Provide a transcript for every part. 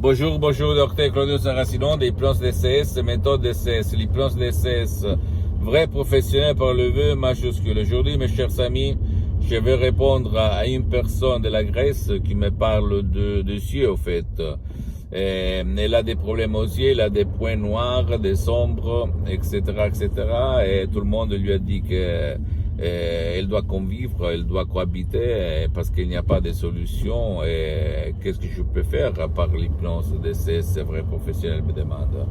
Bonjour, bonjour, docteur Claudio Saracino, l'hypnose DCS, méthode DCS, l'hypnose DCS, vrai professionnel par le vœu majuscule. Aujourd'hui, mes chers amis, je vais répondre à une personne de la Grèce qui me parle de yeux, au fait. Elle a des problèmes aux yeux, elle a des points noirs, des ombres, etc., etc. Et tout le monde lui a dit que elle doit convivre, elle doit cohabiter parce qu'il n'y a pas de solution. Et qu'est-ce que je peux faire à part l'hypnose de ces vrais professionnels, me demande.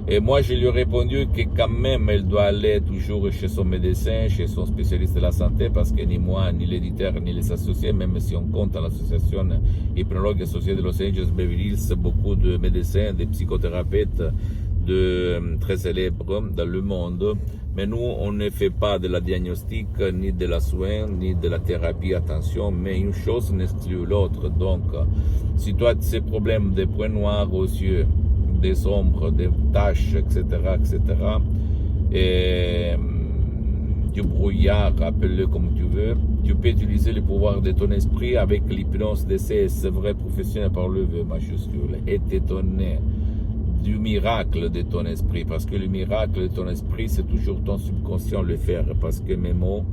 Et moi, je lui ai répondu que quand même, elle doit aller toujours chez son médecin, chez son spécialiste de la santé, parce que ni moi, ni l'éditeur, ni les associés, même si on compte à l'association hypnologue associée de Los Angeles Beverly Hills, beaucoup de médecins, de psychothérapeutes, très célèbres dans le monde. Mais nous, on ne fait pas de la diagnostic, ni de la soin, ni de la thérapie, attention, mais une chose n'exclut l'autre. Donc, si toi, tu as ces problèmes de points noirs aux yeux, des ombres, des taches, etc., etc., et du brouillard, appelle-le comme tu veux, tu peux utiliser le pouvoir de ton esprit avec l'hypnose DCS, vrai professionnel par le vœu majuscule, et t'étonner du miracle de ton esprit, parce que le miracle de ton esprit, c'est toujours ton subconscient le faire, parce que mes mots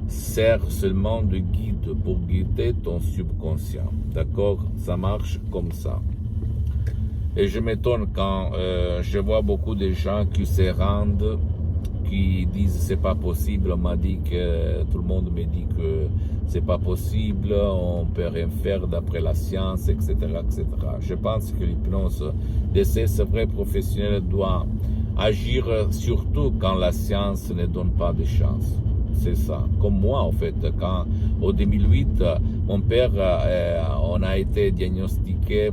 servent seulement de guide pour guider ton subconscient, d'accord? Ça marche comme ça. Et je m'étonne quand je vois beaucoup de gens qui se rendent, qui disent c'est pas possible. On m'a dit que tout le monde me dit que c'est pas possible, on peut rien faire d'après la science, etc., etc. Je pense que l'hypnose de ces vrais professionnels doit agir surtout quand la science ne donne pas de chance. C'est ça. Comme moi, en fait, quand en 2008, mon père, on a été diagnostiqué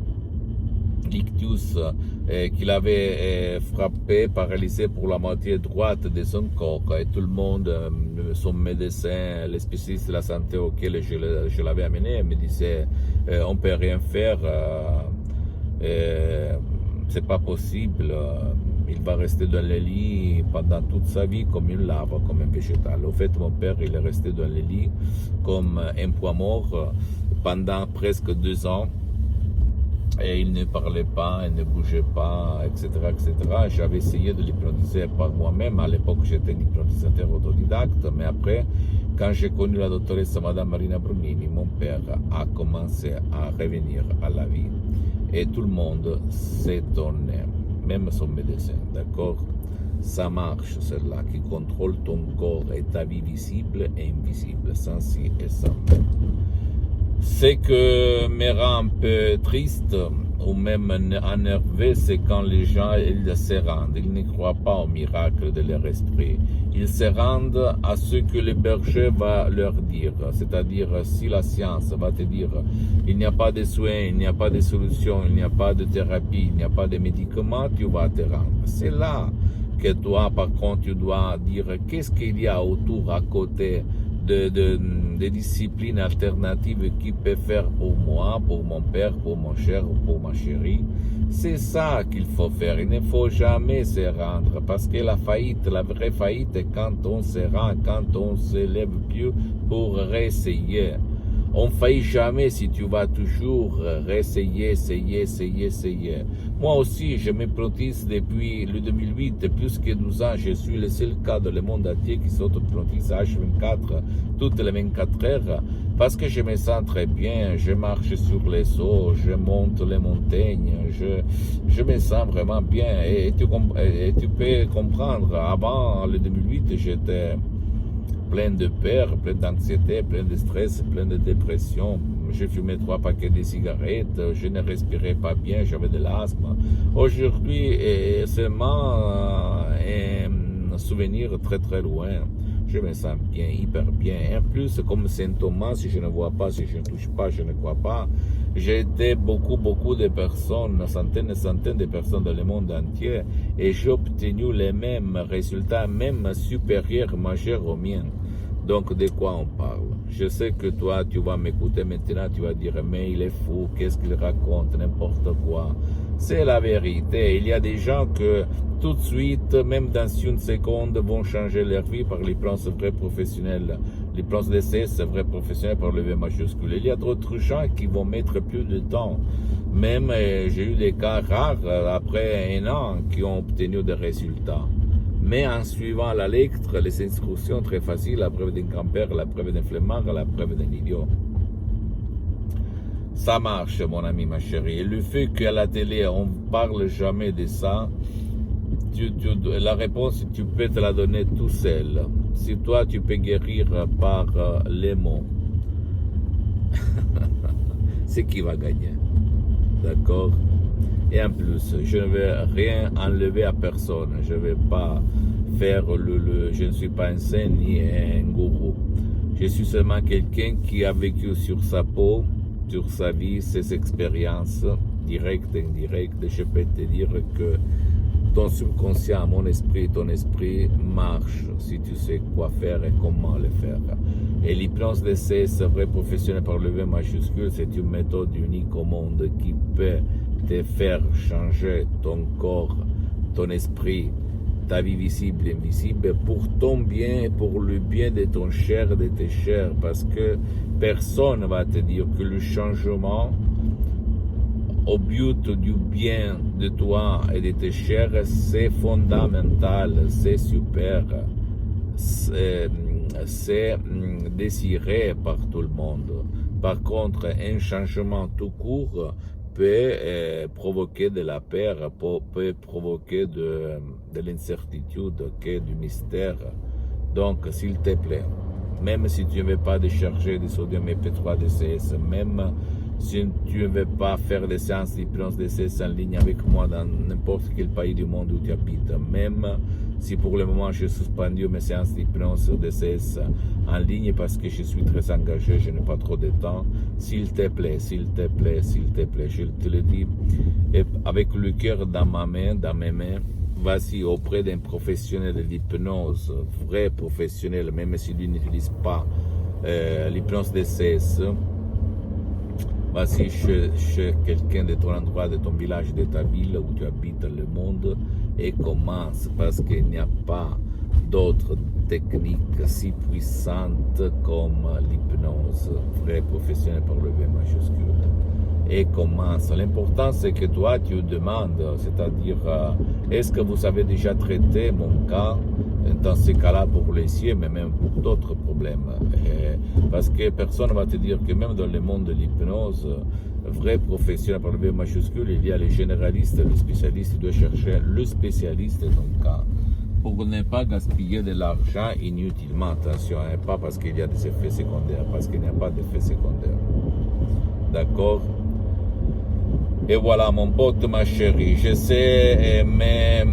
l'ictus qu'il avait frappé, paralysé pour la moitié droite de son corps. Et tout le monde, son médecin, les spécialistes de la santé auxquels je l'avais amené, me disaient on peut rien faire, c'est pas possible, il va rester dans le lit pendant toute sa vie comme une larve, comme un végétal. Au fait, mon père, il est resté dans le lit comme un poids mort pendant presque 2 ans. Et il ne parlait pas, il ne bougeait pas, etc., etc. J'avais essayé de l'hypnotiser par moi-même. À l'époque, j'étais un hypnotisateur autodidacte. Mais après, quand j'ai connu la doctoresse Madame Marina Brunini, mon père a commencé à revenir à la vie. Et tout le monde s'étonnait, même son médecin, d'accord? Ça marche, celle-là, qui contrôle ton corps et ta vie visible et invisible, sans si et sans même. Ce que me rend un peu triste ou même énervé, c'est quand les gens ils se rendent. Ils ne croient pas au miracle de leur esprit. Ils se rendent à ce que le berger va leur dire. C'est-à-dire, si la science va te dire il n'y a pas de soins, il n'y a pas de solution, il n'y a pas de thérapie, il n'y a pas de médicaments, tu vas te rendre. C'est là que toi, par contre, tu dois dire qu'est-ce qu'il y a autour, à côté de disciplines alternatives qui peut faire pour moi, pour mon père, pour mon cher ou pour ma chérie. C'est ça qu'il faut faire. Il ne faut jamais se rendre parce que la faillite, la vraie faillite, est quand on se rend, quand on se lève plus pour réessayer. On ne faillit jamais si tu vas toujours réessayer, essayer. Moi aussi, je m'hypnotise depuis le 2008, plus que 12 ans. Je suis le seul cas dans le monde entier qui s'auto-hypnotise H24, toutes les 24 heures, parce que je me sens très bien. Je marche sur les eaux, je monte les montagnes, je me sens vraiment bien. Et tu peux comprendre, avant le 2008, j'étais plein de peur, plein d'anxiété, plein de stress, plein de dépression. Je fumais 3 paquets de cigarettes, je ne respirais pas bien, j'avais de l'asthme. Aujourd'hui, seulement un souvenir très très loin. Je me sens bien, hyper bien. En plus, comme symptôme, si je ne vois pas, si je ne touche pas, je ne crois pas, j'ai aidé beaucoup de personnes, centaines et centaines de personnes dans le monde entier, et j'ai obtenu les mêmes résultats, même supérieurs, majeurs aux miens. Donc, de quoi on parle? Je sais que toi, tu vas m'écouter maintenant, tu vas dire, mais il est fou, qu'est-ce qu'il raconte, n'importe quoi. C'est la vérité. Il y a des gens que tout de suite, même dans une seconde, vont changer leur vie par l'hypnose vraie professionnelle. L'hypnose d'essai, c'est vrai professionnel par le V majuscule. Il y a d'autres gens qui vont mettre plus de temps. Même j'ai eu des cas rares après un an qui ont obtenu des résultats. Mais en suivant la lettre, les instructions très faciles, la preuve d'un grand-père, la preuve d'un flemmard, la preuve d'un idiot. Ça marche, mon ami, ma chérie. Et le fait qu'à la télé, on ne parle jamais de ça, la réponse, tu peux te la donner tout seul. Si toi, tu peux guérir par les mots, c'est qui va gagner. D'accord? Et en plus, je ne vais rien enlever à personne. Je ne vais pas faire je ne suis pas un saint ni un gourou. Je suis seulement quelqu'un qui a vécu sur sa peau, sur sa vie, ses expériences, directes et indirectes. Je peux te dire que ton subconscient, ton esprit marche si tu sais quoi faire et comment le faire. Et l'hypnose DCS, vrai professionnel par le V majuscule, c'est une méthode unique au monde qui peut te faire changer ton corps, ton esprit, ta vie visible et invisible pour ton bien et pour le bien de ton chair et de tes chairs, parce que personne ne va te dire que le changement au but du bien de toi et de tes chairs, c'est fondamental, c'est super, c'est désiré par tout le monde. Par contre, un changement tout court peut provoquer de la peur, peut provoquer de l'incertitude, du mystère. Donc, s'il te plaît, même si tu ne veux pas décharger du sodium EP3 DCS, même si tu ne veux pas faire des séances d'hypnose DCS en ligne avec moi dans n'importe quel pays du monde où tu habites, même si pour le moment j'ai suspendu mes séances d'hypnose DCS en ligne parce que je suis très engagé, je n'ai pas trop de temps, s'il te plaît, s'il te plaît, s'il te plaît, je te le dis, et avec le cœur dans mes mains, vas-y auprès d'un professionnel de l'hypnose, vrai professionnel, même s'il n'utilise pas l'hypnose DCS, vas-y chez quelqu'un de ton endroit, de ton village, de ta ville où tu habites le monde et commence, parce qu'il n'y a pas d'autres techniques si puissantes comme l'hypnose, vrai professionnel par le V majuscule. Et commence. L'important c'est que toi tu demandes, c'est-à-dire est-ce que vous avez déjà traité mon cas dans ces cas-là pour les yeux, mais même pour d'autres problèmes. Parce que personne ne va te dire que même dans le monde de l'hypnose, vrai professionnel par le V majuscule, il y a les généralistes, les spécialistes, tu dois chercher le spécialiste de ton cas. Pour ne pas gaspiller de l'argent inutilement, attention, pas parce qu'il y a des effets secondaires, parce qu'il n'y a pas d'effets secondaires. D'accord? Et voilà mon pote, ma chérie, je sais, mais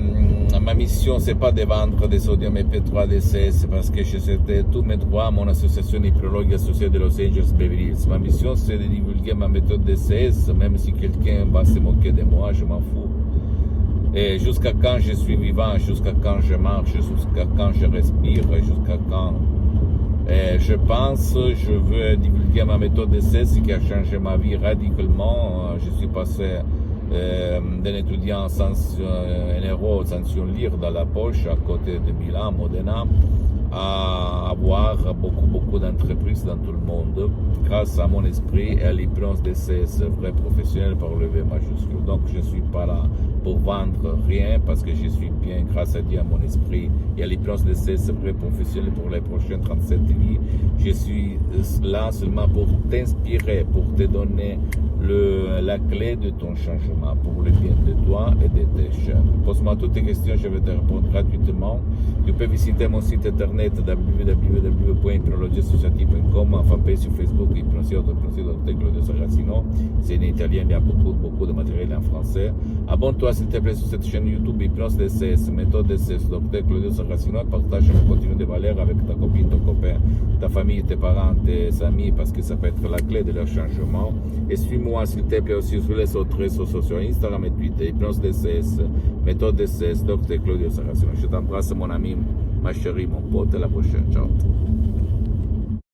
ma mission c'est pas de vendre des sodium EP3 DCS parce que je sais tous mes droits à mon association hypnologue associée de Los Angeles Beverly Hills. Ma mission c'est de divulguer ma méthode DCS, même si quelqu'un va se moquer de moi, je m'en fous. Et jusqu'à quand je suis vivant, jusqu'à quand je marche, jusqu'à quand je respire, jusqu'à quand je pense, je veux divulguer ma méthode DCS qui a changé ma vie radicalement. Je suis passé d'un étudiant sans un euro, sans un lire dans la poche à côté de Milan, Modena, à avoir beaucoup d'entreprises dans tout le monde grâce à mon esprit et à l'hypnose DCS vrai professionnel par le V majuscule. Donc je ne suis pas là pour vendre rien parce que je suis bien grâce à Dieu, à mon esprit et à l'hypnose DCS vrai professionnel pour les prochaines 37 vies. Je suis là seulement pour t'inspirer, pour te donner la clé de ton changement pour le bien de toi et de tes chers. Pose-moi toutes tes questions, je vais te répondre gratuitement. Tu peux visiter mon site internet www.hypnologieassociative.com, ma fanpage sur Facebook, Hypnosie Claudio Saracino. C'est en italien, il y a beaucoup de matériel en français. Abonne-toi s'il te plaît sur cette chaîne YouTube Hypnose DCS, méthode DCS, Dr Claudio Saracino, et partage le contenu de valeur avec ta copine, ton copain, ta famille, tes parents, tes amis, parce que ça peut être la clé de leur changement. Et suis-moi s'il te plaît aussi sur les autres réseaux sociaux, Instagram et Twitter, Hypnose DCS, méthode DCS, Dr Claudio Saracino. Je t'embrasse mon ami, ma chérie, mon pote, à la prochaine, ciao.